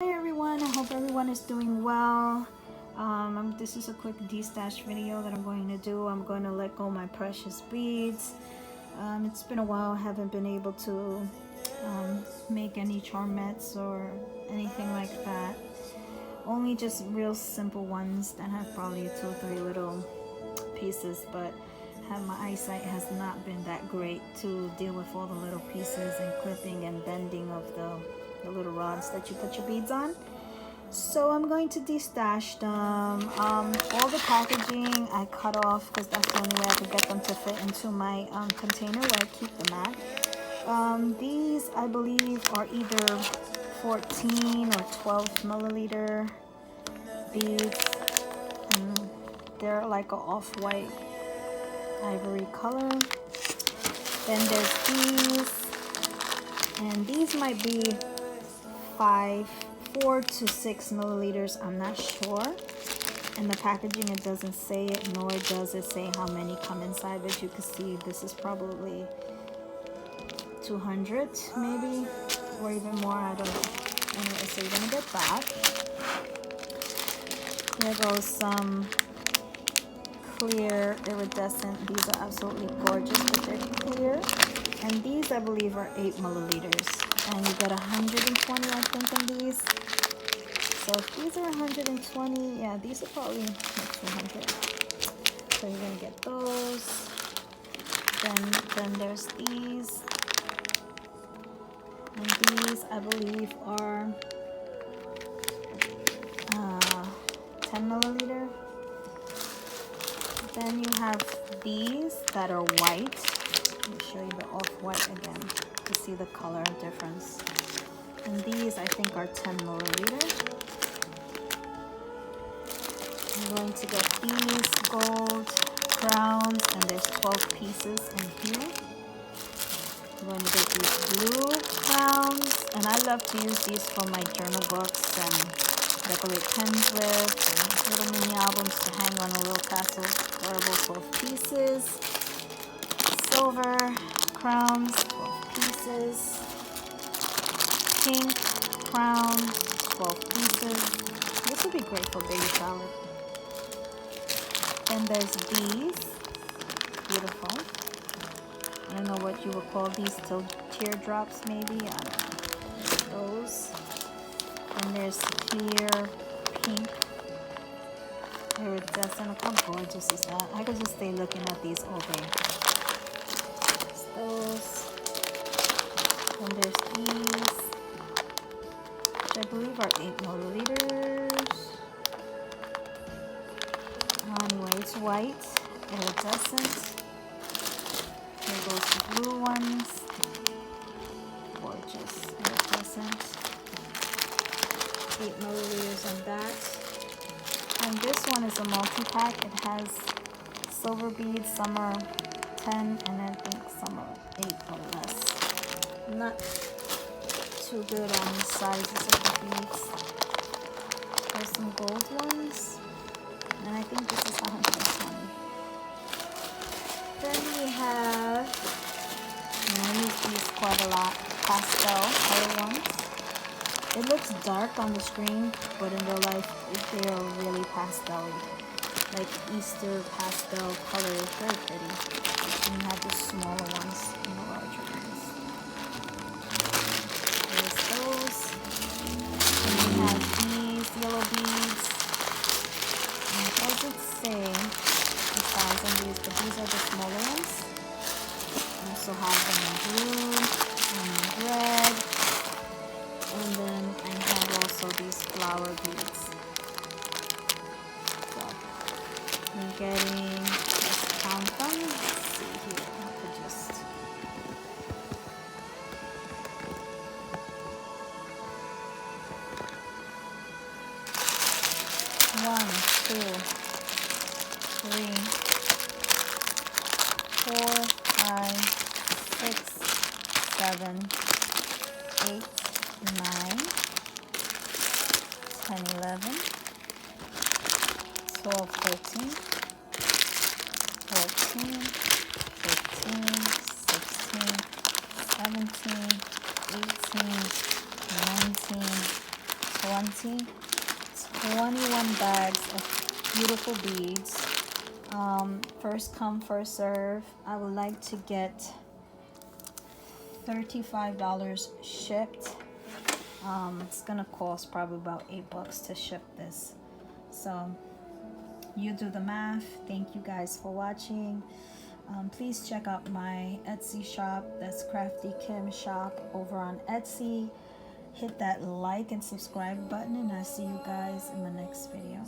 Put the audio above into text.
Hi everyone, I hope everyone is doing well. This is a quick Destash video that I'm going to do. I'm going to let go my precious beads. It's been a while, I haven't been able to make any charmettes or anything like that. Only just real simple ones that have probably 2 or 3 little pieces, but my eyesight has not been that great to deal with all the little pieces and clipping and bending of the little rods that you put your beads on. So I'm going to destash them. All the packaging I cut off because that's the only way I could get them to fit into my container where I keep them at. These I believe are either 14 or 12 milliliter beads. They're like an off-white ivory color. Then there's these, and these might be 4 to 6 milliliters, I'm not sure. In the packaging it doesn't say it, nor does it say how many come inside, but you can see this is probably 200 maybe, or even more, I don't know. Anyway, so you're gonna get that. There goes some clear iridescent. These are absolutely gorgeous, but they're clear. And these I believe are 8 milliliters. And you get 120 I think in these. So if these are 120, yeah, these are probably like 200. So you're gonna get those. Then there's these. And these I believe are 10 milliliter. Then you have these that are white. Let me show you the off-white again to see the color difference. And these I think are 10 milliliter. I'm going to get these gold crowns, and there's 12 pieces in here. I'm going to get these blue crowns, and I love to use these for my journal books and decorate pens with, and little mini albums to hang on a little tassel. Adorable 12 pieces. Silver crowns, 12 pieces. Pink crown, 12 pieces. This would be great for baby shower. Then there's these. Beautiful. I don't know what you would call these, teardrops maybe. I don't know. Those. And there's clear pink iridescent. How gorgeous is that? I could just stay looking at these all day. There's those. And there's these, which I believe are 8 milliliters. Anyway, it's white, iridescent. Here goes the blue ones. Gorgeous, iridescent. 8 milliliters on that. And this one is a multi-pack. It has silver beads. Some are 10, and I think some are 8 or less. I'm not too good on the sizes of the beads. There's some gold ones, and I think this is 120. Then we have, and I use these quite a lot, pastel color ones. It looks dark on the screen, but in real life, they are really pastel, like Easter pastel colors. Very pretty. And you have the smaller ones and the larger ones. There's those. And we have these yellow beads. And it doesn't say the size on these, but these are the smaller ones. I also have them in blue and in red. And then I have also these flower beads. So I'm getting, let's count them. Let's see here. I could just, 1, 2, 3, 4, 5, 6, 7, 8, 9, 10, 11, 12, 13, 14, 15, 16, 17, 18, 19, plenty. It's 21 bags of beautiful beads. First come, first serve. I would like to get $35 shipped. It's gonna cost probably about $8 to ship this. So you do the math. Thank you guys for watching. Please check out my Etsy shop. That's Crafty Kim shop over on Etsy. Hit that like and subscribe button, and I'll see you guys in the next video.